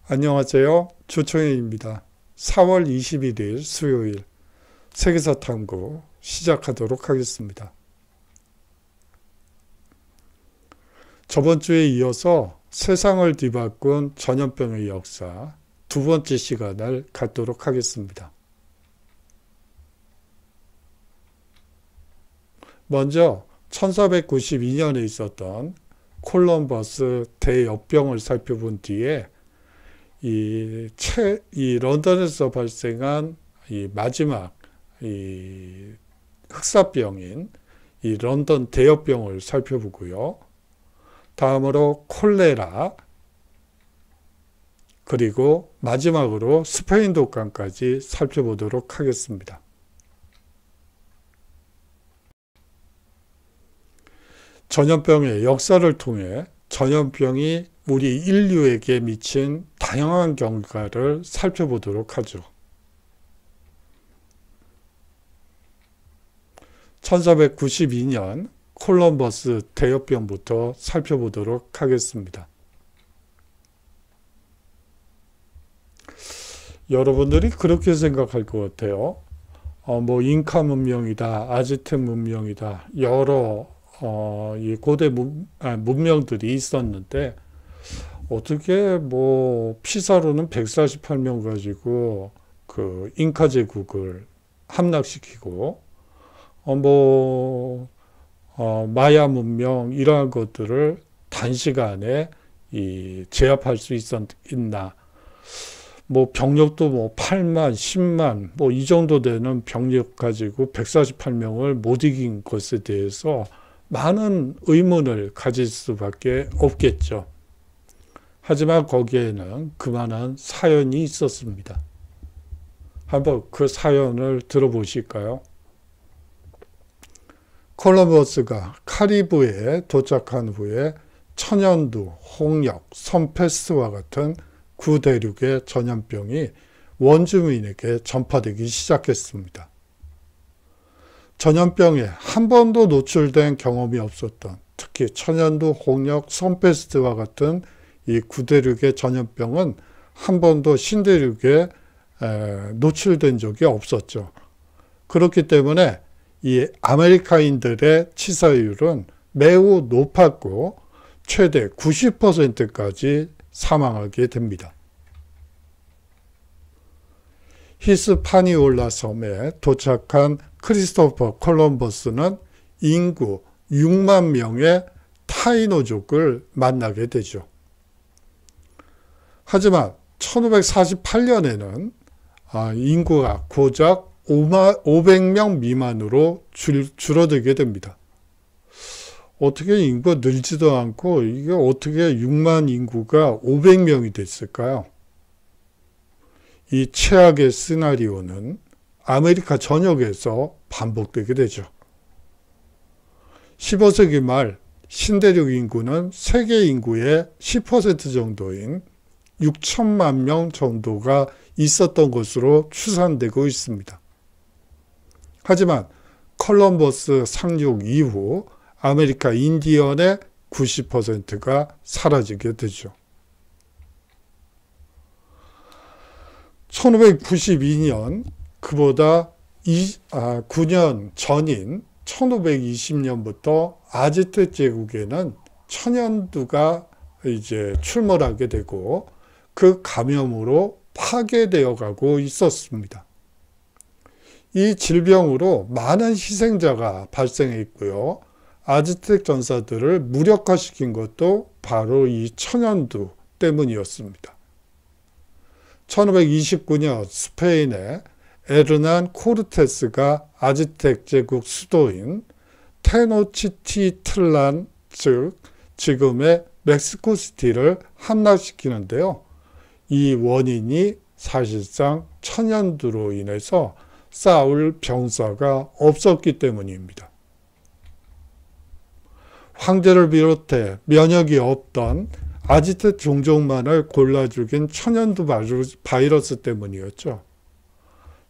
안녕하세요. 조청현입니다. 4월 21일 수요일 세계사 탐구 시작하도록 하겠습니다. 저번 주에 이어서 세상을 뒤바꾼 전염병의 역사 두 번째 시간을 갖도록 하겠습니다. 먼저 1492년에 있었던 콜럼버스 대역병을 살펴본 뒤에 이 런던에서 발생한 이 마지막 흑사병인 이 런던 대역병을 살펴보고요. 다음으로 콜레라, 그리고 마지막으로 스페인 독감까지 살펴보도록 하겠습니다. 전염병의 역사를 통해 전염병이 우리 인류에게 미친 다양한 결과를 살펴보도록 하죠. 1492년 콜럼버스 대역병부터 살펴보도록 하겠습니다. 여러분들이 그렇게 생각할 것 같아요. 잉카 문명이다, 아즈텍 문명이다, 여러 이 고대 문명들이 있었는데 어떻게 피사로는 148명 가지고 그 잉카 제국을 함락시키고 마야 문명 이러한 것들을 단시간에 제압할 수 있나. 병력도 8만, 10만 이 정도 되는 병력 가지고 148명을 못 이긴 것에 대해서 많은 의문을 가질 수밖에 없겠죠. 하지만 거기에는 그만한 사연이 있었습니다. 한번 그 사연을 들어보실까요? 콜럼버스가 카리브해에 도착한 후에 천연두, 홍역, 섬페스트와 같은 구대륙의 전염병이 원주민에게 전파되기 시작했습니다. 전염병에 한 번도 노출된 경험이 없었던, 특히 천연두, 홍역, 섬페스트와 같은 이 구대륙의 전염병은 한 번도 신대륙에 노출된 적이 없었죠. 그렇기 때문에 이 아메리카인들의 치사율은 매우 높았고 최대 90%까지 사망하게 됩니다. 히스파니올라 섬에 도착한 크리스토퍼 콜럼버스는 인구 6만 명의 타이노족을 만나게 되죠. 하지만 1548년에는 인구가 고작 500명 미만으로 줄어들게 됩니다. 어떻게 인구가 늘지도 않고 이게 어떻게 6만 인구가 500명이 됐을까요? 이 최악의 시나리오는 아메리카 전역에서 반복되게 되죠. 15세기 말 신대륙 인구는 세계 인구의 10% 정도인 6천만 명 정도가 있었던 것으로 추산되고 있습니다. 하지만 콜럼버스 상륙 이후 아메리카 인디언의 90%가 사라지게 되죠. 1592년 그보다 9년 전인 1520년부터 아즈텍 제국에는 천연두가 이제 출몰하게 되고 그 감염으로 파괴되어 가고 있었습니다. 이 질병으로 많은 희생자가 발생했고요. 아즈텍 전사들을 무력화시킨 것도 바로 이 천연두 때문이었습니다. 1529년 스페인의 에르난 코르테스가 아즈텍 제국 수도인 테노치티틀란, 즉 지금의 멕시코시티를 함락시키는데요. 이 원인이 사실상 천연두로 인해서 싸울 병사가 없었기 때문입니다. 황제를 비롯해 면역이 없던 아즈텍 종족만을 골라 죽인 천연두 바이러스 때문이었죠.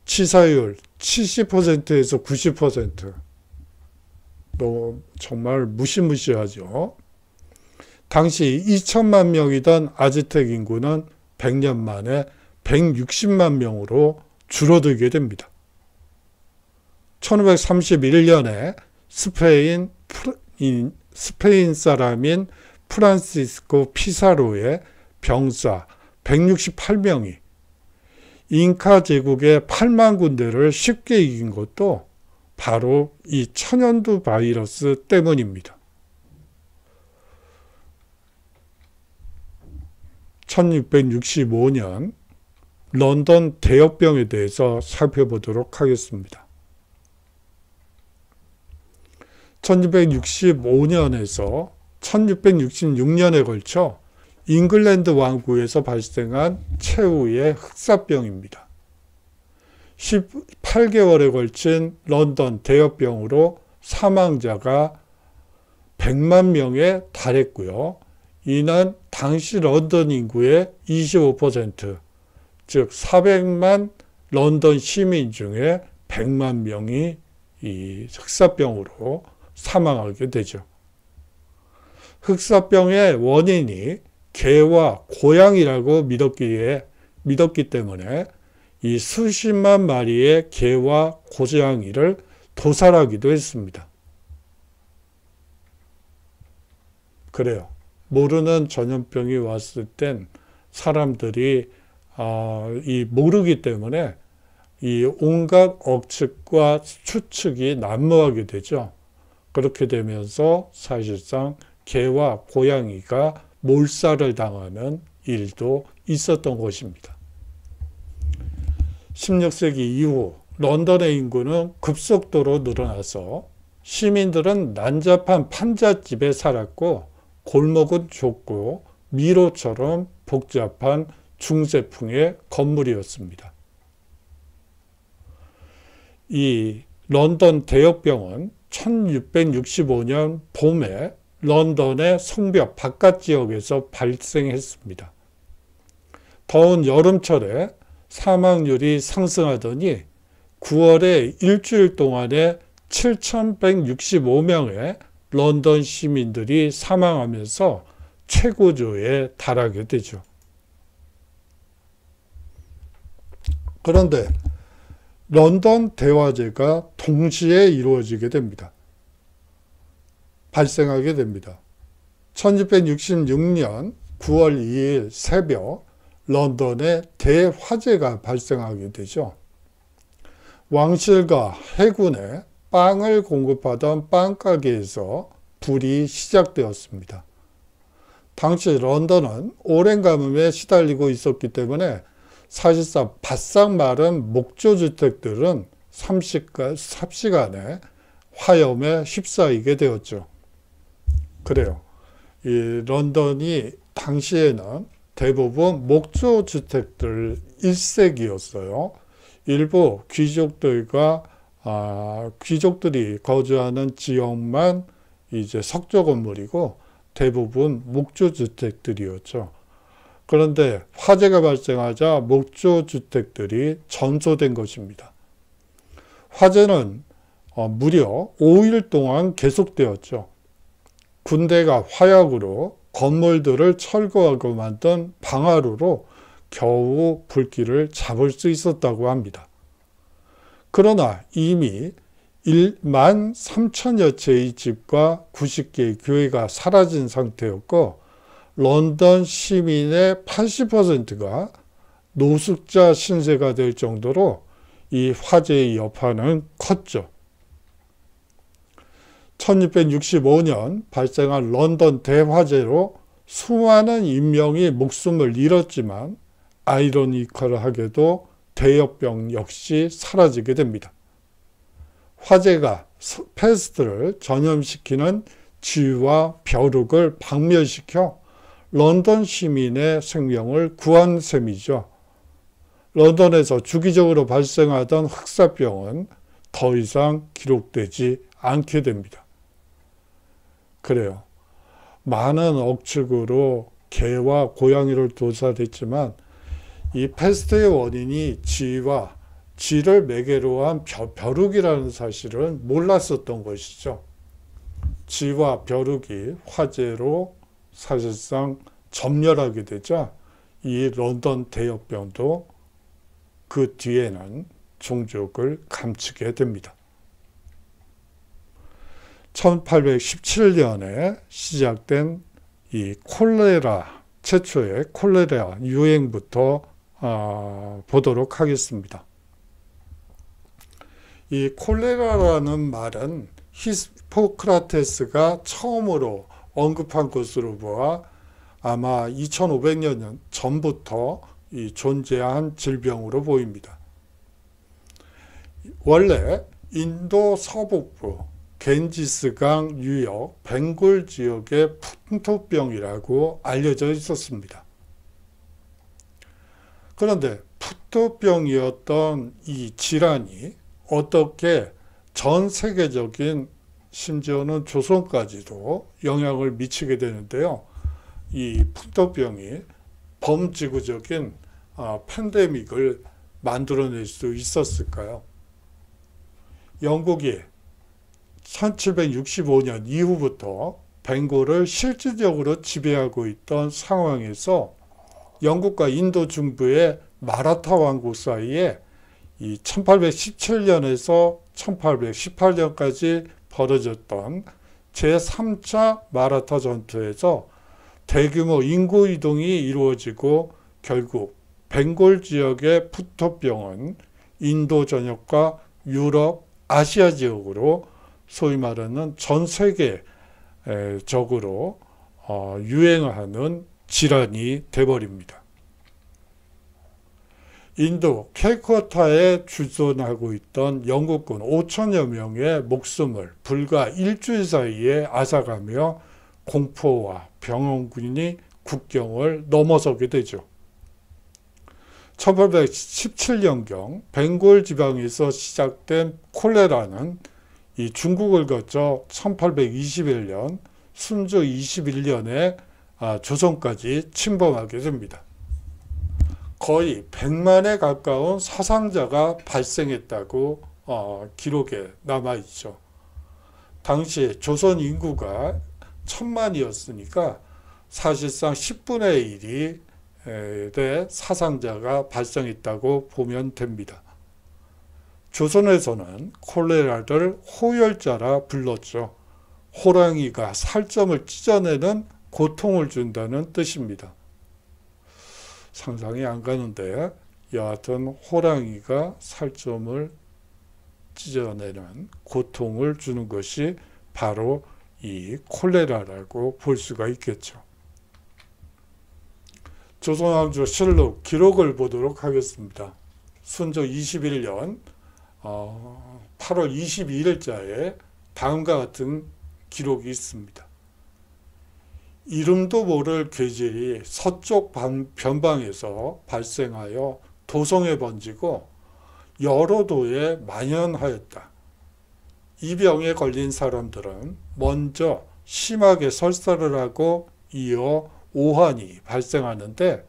치사율 70%에서 90%. 정말 무시무시하죠. 당시 2천만 명이던 아즈텍 인구는 100년 만에 160만 명으로 줄어들게 됩니다. 1531년에 스페인 사람인 프란시스코 피사로의 병사 168명이 잉카 제국의 8만 군대를 쉽게 이긴 것도 바로 이 천연두 바이러스 때문입니다. 1665년 런던 대역병에 대해서 살펴보도록 하겠습니다. 1665년에서 1666년에 걸쳐 잉글랜드 왕국에서 발생한 최후의 흑사병입니다. 18개월에 걸친 런던 대역병으로 사망자가 100만 명에 달했고요. 이는 당시 런던 인구의 25%, 즉 400만 런던 시민 중에 100만 명이 이 흑사병으로 사망하게 되죠. 흑사병의 원인이 개와 고양이라고 믿었기 때문에 이 수십만 마리의 개와 고양이를 도살하기도 했습니다. 그래요. 모르는 전염병이 왔을 땐 사람들이 모르기 때문에 이 온갖 억측과 추측이 난무하게 되죠. 그렇게 되면서 사실상 개와 고양이가 몰살을 당하는 일도 있었던 것입니다. 16세기 이후 런던의 인구는 급속도로 늘어나서 시민들은 난잡한 판잣집에 살았고 골목은 좁고 미로처럼 복잡한 중세풍의 건물이었습니다. 이 런던 대역병은 1665년 봄에 런던의 성벽 바깥 지역에서 발생했습니다. 더운 여름철에 사망률이 상승하더니 9월에 일주일 동안에 7,165명의 런던 시민들이 사망하면서 최고조에 달하게 되죠. 그런데 런던 대화재가 동시에 이루어지게 됩니다. 발생하게 됩니다. 1666년 9월 2일 새벽 런던에 대화재가 발생하게 되죠. 왕실과 해군에 빵을 공급하던 빵가게에서 불이 시작되었습니다. 당시 런던은 오랜 가뭄에 시달리고 있었기 때문에 사실상 바싹 마른 목조주택들은 삽시간에 화염에 휩싸이게 되었죠. 그래요. 이 런던이 당시에는 대부분 목조주택들 일색이었어요. 일부 귀족들이 거주하는 지역만 이제 석조 건물이고 대부분 목조주택들이었죠. 그런데 화재가 발생하자 목조주택들이 전소된 것입니다. 화재는 무려 5일 동안 계속되었죠. 군대가 화약으로 건물들을 철거하고 만든 방아루로 겨우 불길을 잡을 수 있었다고 합니다. 그러나 이미 1만 3천여 채의 집과 90개의 교회가 사라진 상태였고 런던 시민의 80%가 노숙자 신세가 될 정도로 이 화재의 여파는 컸죠. 1665년 발생한 런던 대화재로 수많은 인명이 목숨을 잃었지만 아이러니컬하게도 대역병 역시 사라지게 됩니다. 화재가 패스트를 전염시키는 쥐와 벼룩을 박멸시켜 런던 시민의 생명을 구한 셈이죠. 런던에서 주기적으로 발생하던 흑사병은 더 이상 기록되지 않게 됩니다. 그래요. 많은 억측으로 개와 고양이를 도살했지만 이 패스트의 원인이 쥐를 매개로 한 벼룩이라는 사실은 몰랐었던 것이죠. 쥐와 벼룩이 화재로 사실상 점멸하게 되자 이 런던 대역병도 그 뒤에는 종족을 감추게 됩니다. 1817년에 시작된 이 콜레라, 최초의 콜레라 유행부터 보도록 하겠습니다. 이 콜레라라는 말은 히포크라테스가 처음으로 언급한 것으로 보아 아마 2500년 전부터 존재한 질병으로 보입니다. 원래 인도 서북부 겐지스강 유역 벵골 지역의 푸토병이라고 알려져 있었습니다. 그런데 푸토병이었던 이 질환이 어떻게 전 세계적인 심지어는 조선까지도 영향을 미치게 되는데요. 이 푸토병이 범지구적인 팬데믹을 만들어낼 수 있었을까요? 영국이 1765년 이후부터 벵골을 실질적으로 지배하고 있던 상황에서 영국과 인도 중부의 마라타 왕국 사이에 이 1817년에서 1818년까지 벌어졌던 제3차 마라타 전투에서 대규모 인구 이동이 이루어지고 결국 벵골 지역의 푸토병은 인도 전역과 유럽, 아시아 지역으로 소위 말하는 전 세계적으로 유행하는 질환이 돼버립니다. 인도 캘커타에 주둔하고 있던 영국군 5천여 명의 목숨을 불과 일주일 사이에 앗아가며 공포와 병원군이 국경을 넘어서게 되죠. 1817년경 벵골 지방에서 시작된 콜레라는 이 중국을 거쳐 1821년 순조 21년에 조선까지 침범하게 됩니다. 거의 100만에 가까운 사상자가 발생했다고 기록에 남아있죠. 당시 조선 인구가 1000만이었으니까 사실상 10분의 1의 사상자가 발생했다고 보면 됩니다. 조선에서는 콜레라를 호열자라 불렀죠. 호랑이가 살점을 찢어내는 고통을 준다는 뜻입니다. 상상이 안 가는데 여하튼 호랑이가 살점을 찢어내는 고통을 주는 것이 바로 이 콜레라라고 볼 수가 있겠죠. 조선왕조 실록 기록을 보도록 하겠습니다. 순조 21년 8월 22일자에 다음과 같은 기록이 있습니다. 이름도 모를 괴질이 서쪽 변방에서 발생하여 도성에 번지고 여러 도에 만연하였다. 이 병에 걸린 사람들은 먼저 심하게 설사를 하고 이어 오한이 발생하는데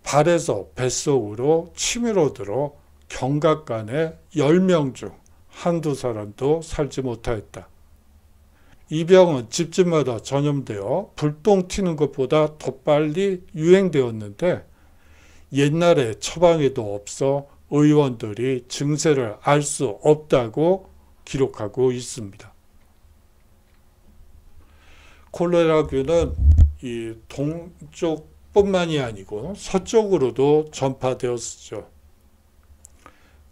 발에서 뱃속으로 치밀어 들어 경각간에 10명 중 한두 사람도 살지 못하였다. 이 병은 집집마다 전염되어 불똥 튀는 것보다 더 빨리 유행되었는데 옛날에 처방에도 없어 의원들이 증세를 알 수 없다고 기록하고 있습니다. 콜레라균은 이 동쪽뿐만이 아니고 서쪽으로도 전파되었죠.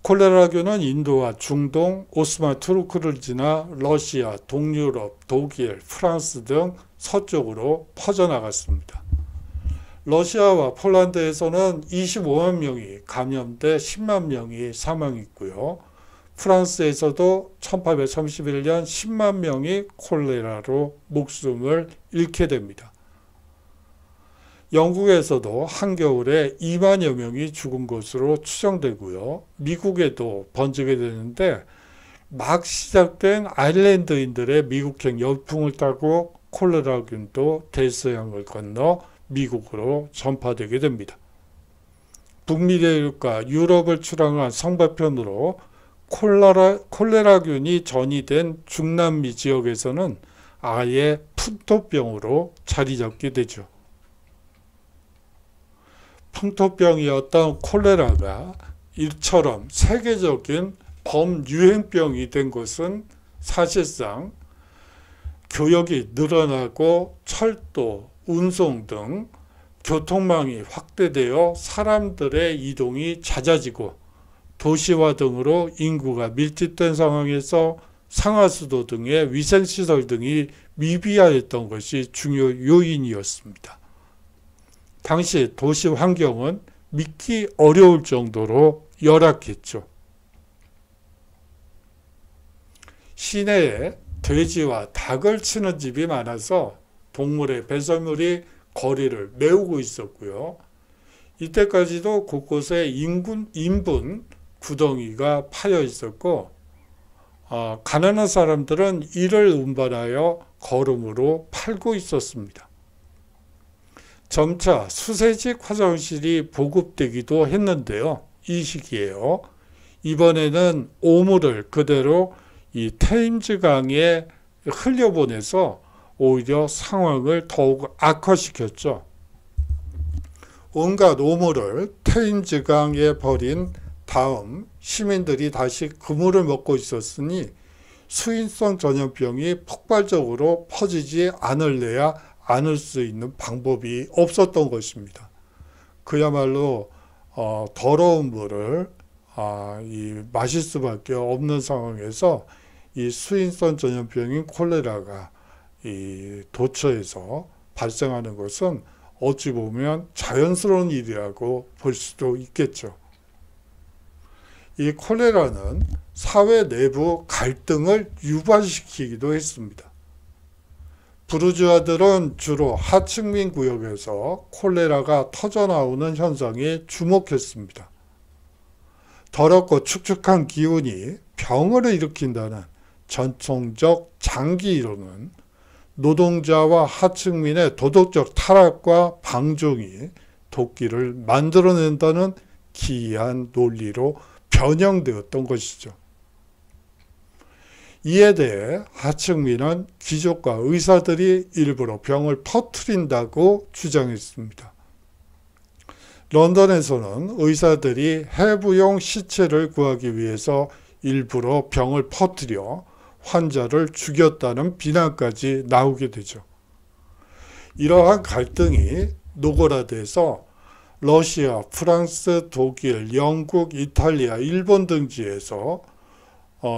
콜레라균은 인도와 중동, 오스만 투르크를 지나 러시아, 동유럽, 독일, 프랑스 등 서쪽으로 퍼져나갔습니다. 러시아와 폴란드에서는 25만 명이 감염돼 10만 명이 사망했고요. 프랑스에서도 1831년 10만 명이 콜레라로 목숨을 잃게 됩니다. 영국에서도 한겨울에 2만여 명이 죽은 것으로 추정되고요. 미국에도 번지게 되는데 막 시작된 아일랜드인들의 미국행 열풍을 타고 콜레라균도 대서양을 건너 미국으로 전파되게 됩니다. 북미 대륙과 유럽을 출항한 성배편으로 콜레라균이 전이된 중남미 지역에서는 아예 푸토병으로 자리 잡게 되죠. 풍토병이었던 콜레라가 이처럼 세계적인 범유행병이 된 것은 사실상 교역이 늘어나고 철도, 운송 등 교통망이 확대되어 사람들의 이동이 잦아지고 도시화 등으로 인구가 밀집된 상황에서 상하수도 등의 위생시설 등이 미비하였던 것이 중요 요인이었습니다. 당시 도시 환경은 믿기 어려울 정도로 열악했죠. 시내에 돼지와 닭을 치는 집이 많아서 동물의 배설물이 거리를 메우고 있었고요. 이때까지도 곳곳에 인분 구덩이가 파여 있었고 가난한 사람들은 이를 운반하여 거름으로 팔고 있었습니다. 점차 수세식 화장실이 보급되기도 했는데요. 이 시기에요. 이번에는 오물을 그대로 이 테임즈강에 흘려보내서 오히려 상황을 더욱 악화시켰죠. 온갖 오물을 테임즈강에 버린 다음 시민들이 다시 그물을 먹고 있었으니 수인성 전염병이 폭발적으로 퍼지지 않을 수 있는 방법이 없었던 것입니다. 그야말로 더러운 물을 마실 수밖에 없는 상황에서 이 수인성 전염병인 콜레라가 이 도처에서 발생하는 것은 어찌 보면 자연스러운 일이라고 볼 수도 있겠죠. 이 콜레라는 사회 내부 갈등을 유발시키기도 했습니다. 부르주아들은 주로 하층민 구역에서 콜레라가 터져나오는 현상에 주목했습니다. 더럽고 축축한 기운이 병을 일으킨다는 전통적 장기 이론은 노동자와 하층민의 도덕적 타락과 방종이 도끼를 만들어낸다는 기이한 논리로 변형되었던 것이죠. 이에 대해 하층민은 귀족과 의사들이 일부러 병을 퍼뜨린다고 주장했습니다. 런던에서는 의사들이 해부용 시체를 구하기 위해서 일부러 병을 퍼뜨려 환자를 죽였다는 비난까지 나오게 되죠. 이러한 갈등이 노골화돼서 러시아, 프랑스, 독일, 영국, 이탈리아, 일본 등지에서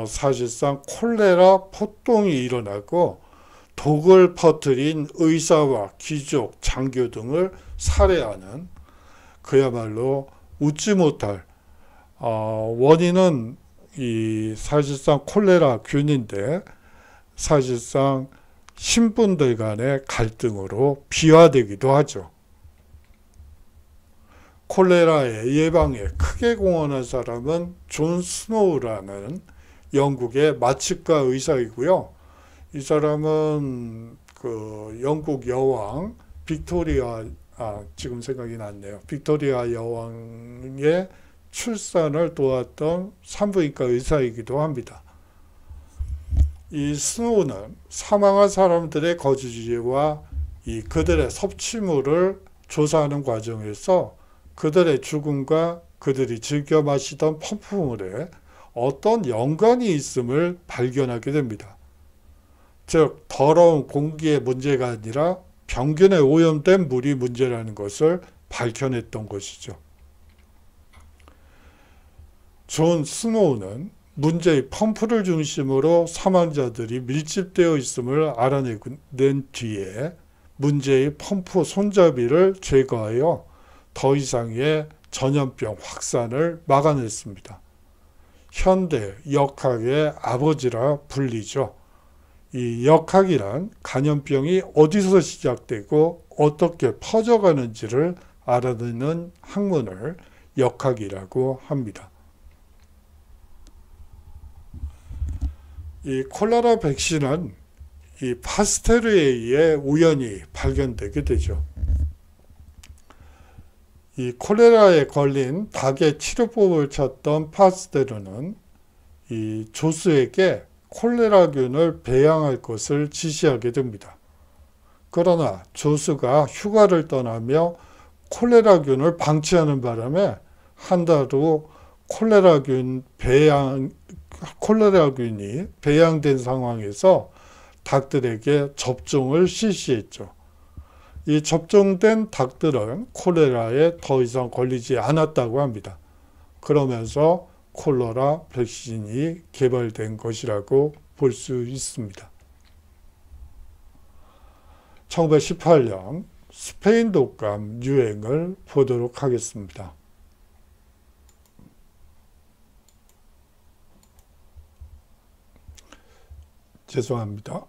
사실상 콜레라 폭동이 일어나고 독을 퍼뜨린 의사와 귀족, 장교 등을 살해하는 그야말로 웃지 못할 원인은 이 사실상 콜레라균인데 사실상 신분들 간의 갈등으로 비화되기도 하죠. 콜레라의 예방에 크게 공헌한 사람은 존 스노우라는 영국의 마취과 의사이고요. 이 사람은 그 영국 여왕 빅토리아, 지금 생각이 났네요. 빅토리아 여왕의 출산을 도왔던 산부인과 의사이기도 합니다. 이 스노우는 사망한 사람들의 거주지와 이 그들의 섭취물을 조사하는 과정에서 그들의 죽음과 그들이 즐겨 마시던 펌프물에 어떤 연관이 있음을 발견하게 됩니다. 즉 더러운 공기의 문제가 아니라 병균에 오염된 물이 문제라는 것을 밝혀냈던 것이죠. 존 스노우는 문제의 펌프를 중심으로 사망자들이 밀집되어 있음을 알아낸 뒤에 문제의 펌프 손잡이를 제거하여 더 이상의 전염병 확산을 막아냈습니다. 현대 역학의 아버지라 불리죠. 이 역학이란 감염병이 어디서 시작되고 어떻게 퍼져가는지를 알아내는 학문을 역학이라고 합니다. 이 콜레라 백신은 이 파스테르에 의해 우연히 발견되게 되죠. 이 콜레라에 걸린 닭의 치료법을 찾던 파스테르는 이 조수에게 콜레라균을 배양할 것을 지시하게 됩니다. 그러나 조수가 휴가를 떠나며 콜레라균을 방치하는 바람에 한 달 후 콜레라균이 배양된 상황에서 닭들에게 접종을 실시했죠. 이 접종된 닭들은 콜레라에 더 이상 걸리지 않았다고 합니다. 그러면서 콜레라 백신이 개발된 것이라고 볼 수 있습니다. 1918년 스페인 독감 유행을 보도록 하겠습니다. 죄송합니다.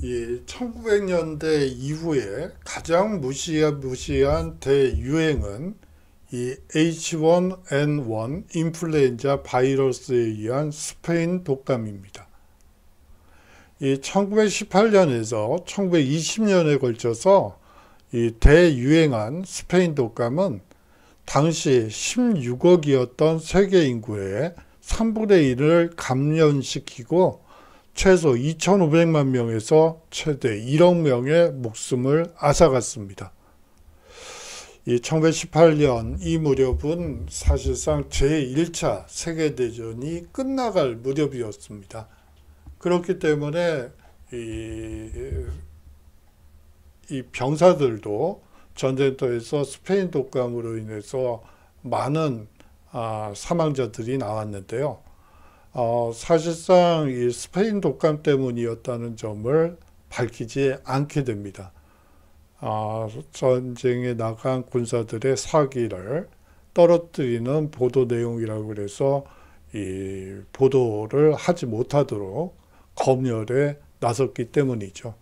이 1900년대 이후에 가장 무시무시한 대유행은 이 H1N1 인플루엔자 바이러스에 의한 스페인 독감입니다. 이 1918년에서 1920년에 걸쳐서 이 대유행한 스페인 독감은 당시 16억이었던 세계 인구의 3분의 1을 감염시키고 최소 2,500만 명에서 최대 1억 명의 목숨을 앗아갔습니다. 이 1918년 이 무렵은 사실상 제1차 세계대전이 끝나갈 무렵이었습니다. 그렇기 때문에 이 병사들도 전쟁터에서 스페인 독감으로 인해서 많은 사망자들이 나왔는데요. 사실상 이 스페인 독감 때문이었다는 점을 밝히지 않게 됩니다. 전쟁에 나간 군사들의 사기를 떨어뜨리는 보도 내용이라고 해서 이 보도를 하지 못하도록 검열에 나섰기 때문이죠.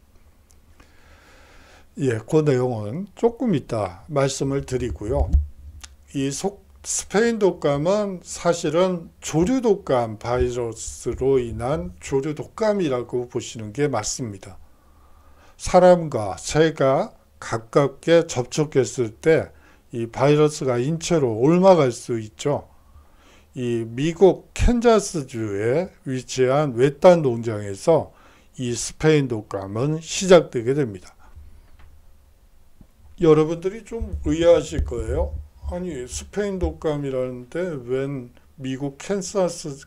예, 그 내용은 조금 이따 말씀을 드리고요. 이 스페인 독감은 사실은 조류 독감 바이러스로 인한 조류 독감이라고 보시는 게 맞습니다. 사람과 새가 가깝게 접촉했을 때 이 바이러스가 인체로 옮아갈 수 있죠. 이 미국 캔자스주에 위치한 외딴 농장에서 이 스페인 독감은 시작되게 됩니다. 여러분들이 좀 의아하실 거예요. 아니, 스페인 독감이라는데 웬 미국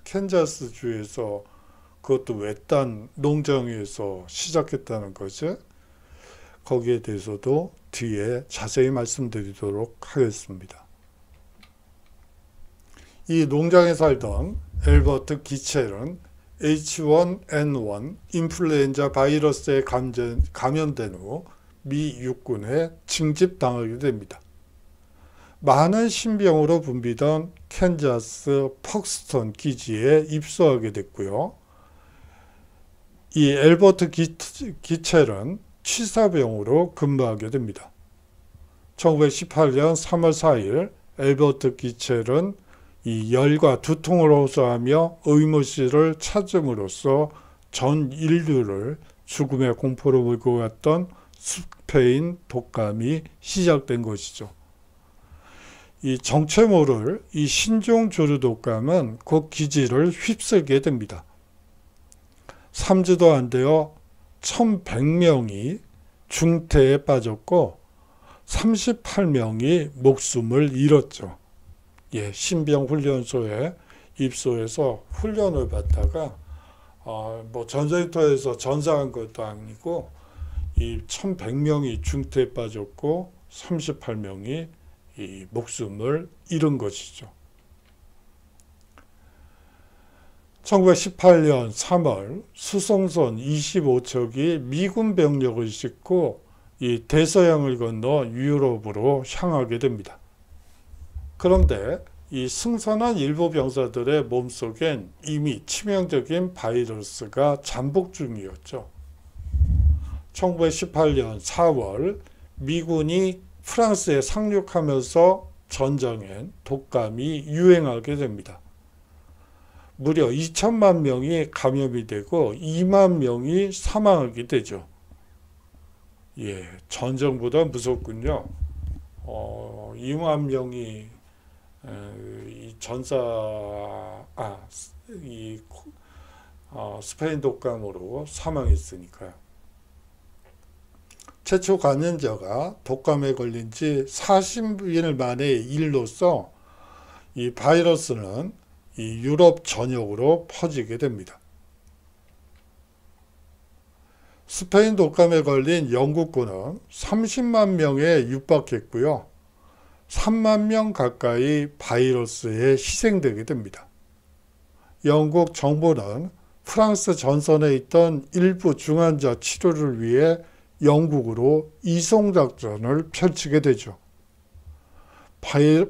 캔자스주에서 그것도 외딴 농장에서 시작했다는 거죠. 거기에 대해서도 뒤에 자세히 말씀드리도록 하겠습니다. 이 농장에 살던 엘버트 기첼은 H1N1 인플루엔자 바이러스에 감염된 후 미 육군에 징집당하게 됩니다. 많은 신병으로 붐비던 캔자스 퍽스턴 기지에 입소하게 됐고요. 이 엘버트 기첼은 취사병으로 근무하게 됩니다. 1918년 3월 4일 엘버트 기첼은 이 열과 두통을 호소하며 의무실을 찾음으로써 전 인류를 죽음의 공포로 몰고 갔던 스페인 독감이 시작된 것이죠. 이 정체 모를 이 신종 조류 독감은 그 기지를 휩쓸게 됩니다. 3주도 안 되어 1,100명이 중태에 빠졌고 38명이 목숨을 잃었죠. 예, 신병훈련소에 입소해서 훈련을 받다가 뭐 전쟁터에서 전사한 것도 아니고 이 1,100명이 중태에 빠졌고 38명이 이 목숨을 잃은 것이죠. 1918년 3월 수송선 25척이 미군 병력을 싣고 이 대서양을 건너 유럽으로 향하게 됩니다. 그런데 이 승선한 일부 병사들의 몸속엔 이미 치명적인 바이러스가 잠복 중이었죠. 1918년 4월 미군이 프랑스에 상륙하면서 전장엔 독감이 유행하게 됩니다. 무려 2천만 명이 감염이 되고 2만 명이 사망하게 되죠. 예, 전쟁보다 무섭군요. 2만 명이 스페인 독감으로 사망했으니까요. 최초 감염자가 독감에 걸린 지 40일 만의 일로서 이 바이러스는 이 유럽 전역으로 퍼지게 됩니다. 스페인 독감에 걸린 영국군은 30만 명에 육박했고요. 3만 명 가까이 바이러스에 희생되게 됩니다. 영국 정부는 프랑스 전선에 있던 일부 중환자 치료를 위해 영국으로 이송작전을 펼치게 되죠.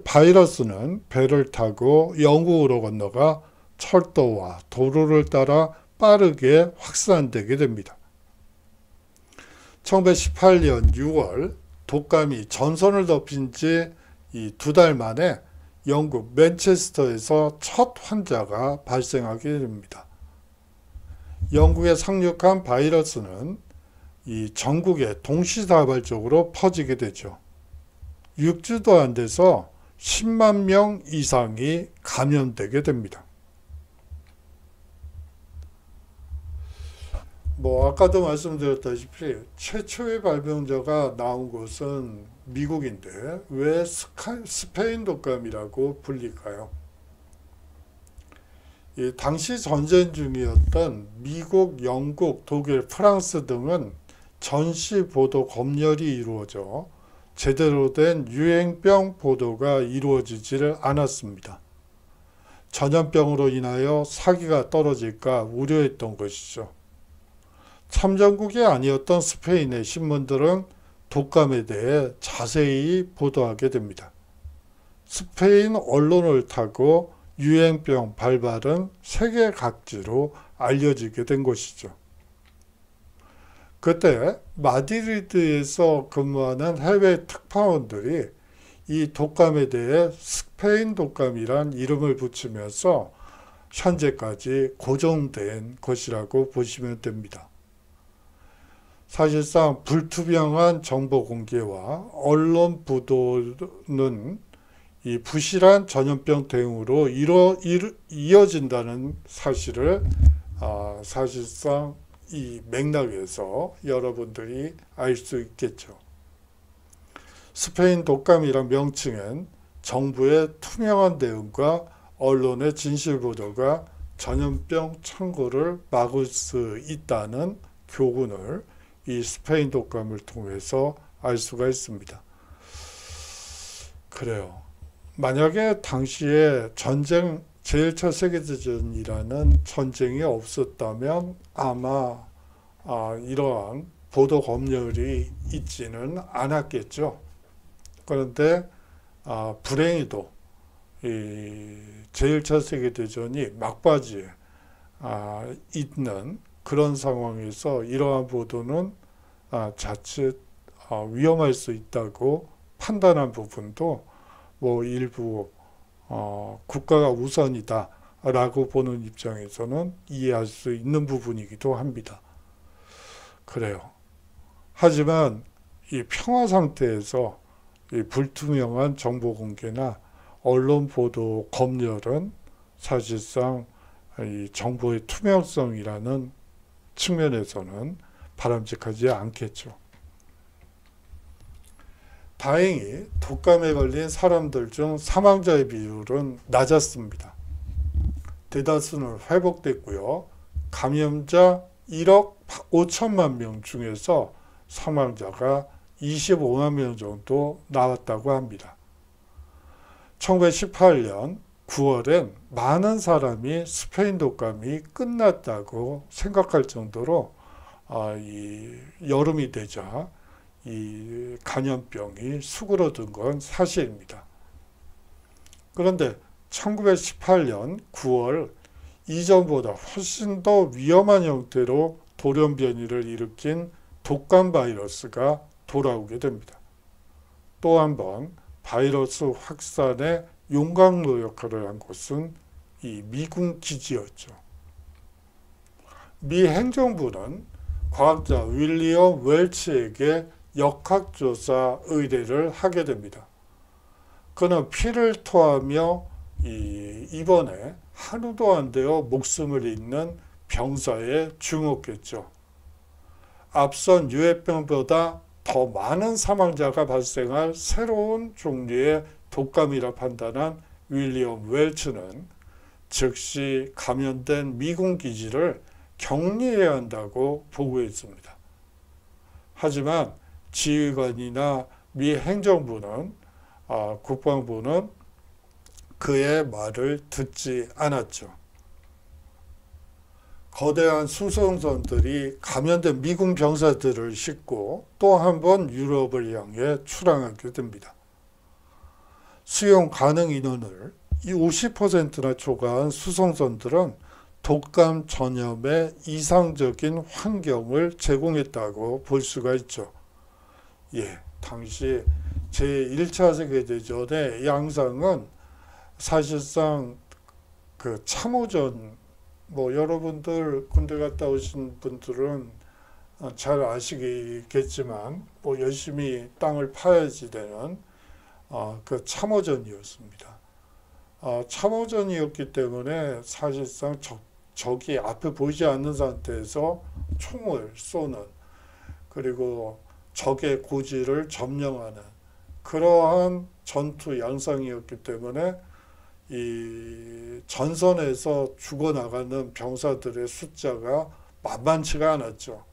바이러스는 배를 타고 영국으로 건너가 철도와 도로를 따라 빠르게 확산되게 됩니다. 1918년 6월 독감이 전선을 덮인 지 2달 만에 영국 맨체스터에서 첫 환자가 발생하게 됩니다. 영국에 상륙한 바이러스는 이 전국에 동시다발적으로 퍼지게 되죠. 6주도 안 돼서 10만 명 이상이 감염되게 됩니다. 아까도 말씀드렸다시피 최초의 발병자가 나온 곳은 미국인데 왜 스페인 독감이라고 불릴까요? 당시 전쟁 중이었던 미국, 영국, 독일, 프랑스 등은 전시 보도 검열이 이루어져 제대로 된 유행병 보도가 이루어지지를 않았습니다. 전염병으로 인하여 사기가 떨어질까 우려했던 것이죠. 참전국이 아니었던 스페인의 신문들은 독감에 대해 자세히 보도하게 됩니다. 스페인 언론을 타고 유행병 발발은 세계 각지로 알려지게 된 것이죠. 그때 마드리드에서 근무하는 해외 특파원들이 이 독감에 대해 스페인 독감이란 이름을 붙이면서 현재까지 고정된 것이라고 보시면 됩니다. 사실상 불투명한 정보 공개와 언론 보도는 이 부실한 전염병 대응으로 이어진다는 사실을 사실상 이 맥락에서 여러분들이 알 수 있겠죠. 스페인 독감이란 명칭은 정부의 투명한 대응과 언론의 진실 보도가 전염병 창고를 막을 수 있다는 교훈을 이 스페인 독감을 통해서 알 수가 있습니다. 그래요. 만약에 당시에 전쟁, 제1차 세계대전이라는 전쟁이 없었다면 아마 이러한 보도 검열이 있지는 않았겠죠. 그런데 불행히도 이 제1차 세계대전이 막바지에 있는 그런 상황에서 이러한 보도는 자칫 위험할 수 있다고 판단한 부분도 일부 국가가 우선이다 라고 보는 입장에서는 이해할 수 있는 부분이기도 합니다. 그래요. 하지만 이 평화 상태에서 이 불투명한 정보 공개나 언론 보도 검열은 사실상 이 정보의 투명성이라는 측면에서는 바람직하지 않겠죠. 다행히 독감에 걸린 사람들 중 사망자의 비율은 낮았습니다. 대다수는 회복됐고요. 감염자 1억 5천만 명 중에서 사망자가 25만 명 정도 나왔다고 합니다. 1918년 9월엔 많은 사람이 스페인 독감이 끝났다고 생각할 정도로 이 여름이 되자 이 감염병이 수그러든 건 사실입니다. 그런데 1918년 9월 이전보다 훨씬 더 위험한 형태로 돌연 변이를 일으킨 독감 바이러스가 돌아오게 됩니다. 또 한 번 바이러스 확산의 용광로 역할을 한 곳은 이 미군 기지였죠. 미 행정부는 과학자 윌리엄 웰치에게 역학조사 의뢰를 하게 됩니다. 그는 피를 토하며 이번에 하루도 안 되어 목숨을 잃는 병사에 주목했죠. 앞선 유해병보다 더 많은 사망자가 발생할 새로운 종류의 독감이라 판단한 윌리엄 웰츠는 즉시 감염된 미군 기지를 격리해야 한다고 보고했습니다. 하지만 지휘관이나 미 행정부는 국방부는 그의 말을 듣지 않았죠. 거대한 수송선들이 감염된 미군 병사들을 싣고 또 한 번 유럽을 향해 출항하게 됩니다. 수용 가능 인원을 50%나 초과한 수송선들은 독감 전염의 이상적인 환경을 제공했다고 볼 수가 있죠. 당시 제1차 세계대전의 양상은 사실상 그 참호전, 여러분들 군대 갔다 오신 분들은 잘 아시겠지만 열심히 땅을 파야지 되는 그 참호전이었습니다. 참호전이었기 때문에 사실상 적이 앞에 보이지 않는 상태에서 총을 쏘는, 그리고 적의 고지를 점령하는 그러한 전투 양상이었기 때문에 이 전선에서 죽어나가는 병사들의 숫자가 만만치가 않았죠.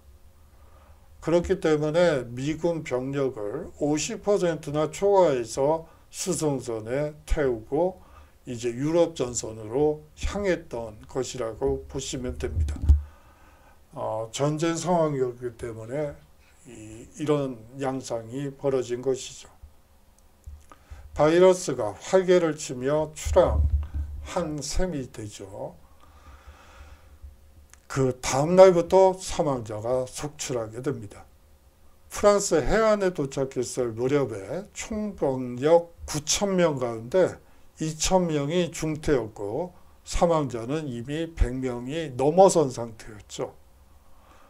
그렇기 때문에 미군 병력을 50%나 초과해서 수송선에 태우고 이제 유럽 전선으로 향했던 것이라고 보시면 됩니다. 전쟁 상황이었기 때문에 이런 양상이 벌어진 것이죠. 바이러스가 활개를 치며 출항한 셈이 되죠. 그 다음 날부터 사망자가 속출하게 됩니다. 프랑스 해안에 도착했을 무렵에 총 병력 9,000명 가운데 2,000명이 중태였고 사망자는 이미 100명이 넘어선 상태였죠.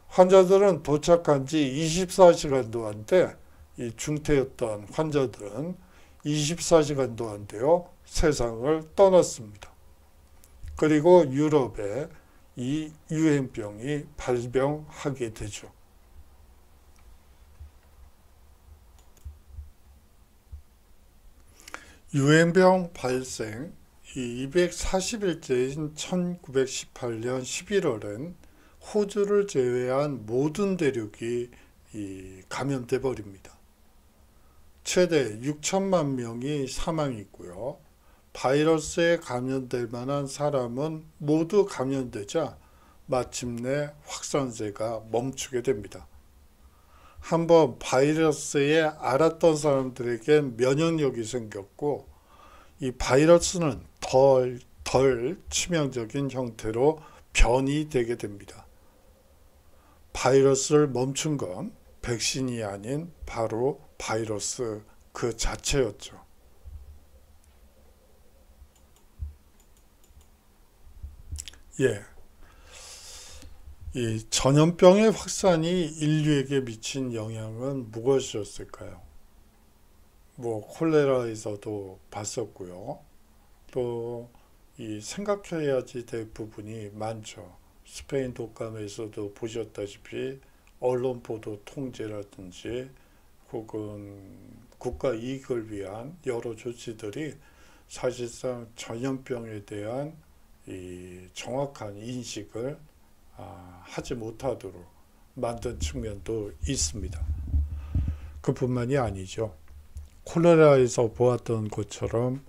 환자들은 도착한 지 24시간도 안 돼 이 중태였던 환자들은 24시간도 안 되어 세상을 떠났습니다. 그리고 유럽에 이 유행병이 발병하게 되죠. 유행병 발생 240일째인 1918년 11월엔 호주를 제외한 모든 대륙이 감염돼 버립니다. 최대 6천만 명이 사망했고요. 바이러스에 감염될 만한 사람은 모두 감염되자 마침내 확산세가 멈추게 됩니다. 한번 바이러스에 앓았던 사람들에겐 면역력이 생겼고 이 바이러스는 덜 치명적인 형태로 변이되게 됩니다. 바이러스를 멈춘 건 백신이 아닌 바로 바이러스 그 자체였죠. 이 전염병의 확산이 인류에게 미친 영향은 무엇이었을까요? 콜레라에서도 봤었고요. 또 이 생각해야지 될 부분이 많죠. 스페인 독감에서도 보셨다시피 언론 보도 통제라든지 혹은 국가 이익을 위한 여러 조치들이 사실상 전염병에 대한 이 정확한 인식을 하지 못하도록 만든 측면도 있습니다. 그뿐만이 아니죠. 콜레라에서 보았던 것처럼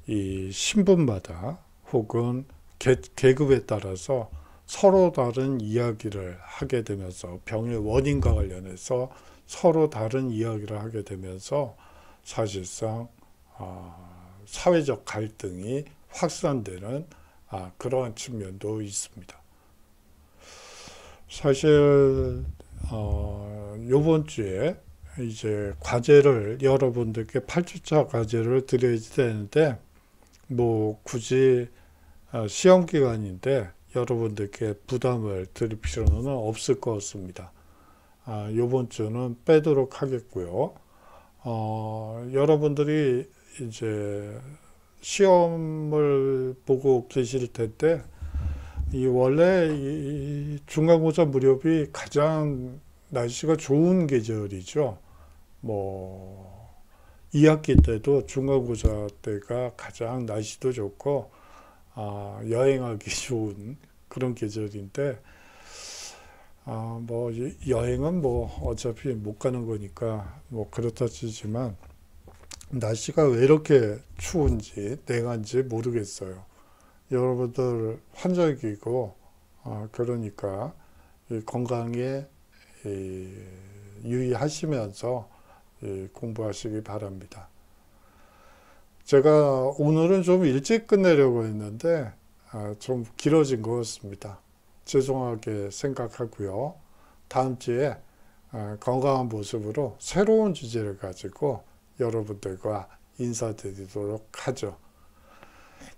이 신분마다 혹은 계급에 따라서 서로 다른 이야기를 하게 되면서 병의 원인과 관련해서 서로 다른 이야기를 하게 되면서 사실상 사회적 갈등이 확산되는 그러한 측면도 있습니다. 사실 요번 주에 이제 과제를 여러분들께 8주차 과제를 드려야지 되는데 굳이 시험 기간인데 여러분들께 부담을 드릴 필요는 없을 것 같습니다. 요번 주는 빼도록 하겠고요. 여러분들이 이제 시험을 보고 계실 텐데 원래 이 중간고사 무렵이 가장 날씨가 좋은 계절이죠. 뭐 2학기 때도 중간고사 때가 가장 날씨도 좋고 여행하기 좋은 그런 계절인데 뭐 여행은 뭐 어차피 못 가는 거니까 뭐 그렇다 치지만 날씨가 왜 이렇게 추운지 냉한지 모르겠어요. 여러분들 환절기고 그러니까 이 건강에 유의하시면서 공부하시기 바랍니다. 제가 오늘은 좀 일찍 끝내려고 했는데 좀 길어진 것 같습니다. 죄송하게 생각하고요. 다음 주에 건강한 모습으로 새로운 주제를 가지고 여러분들과 인사드리도록 하죠.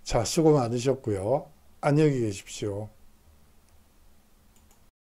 자, 수고 많으셨고요. 안녕히 계십시오.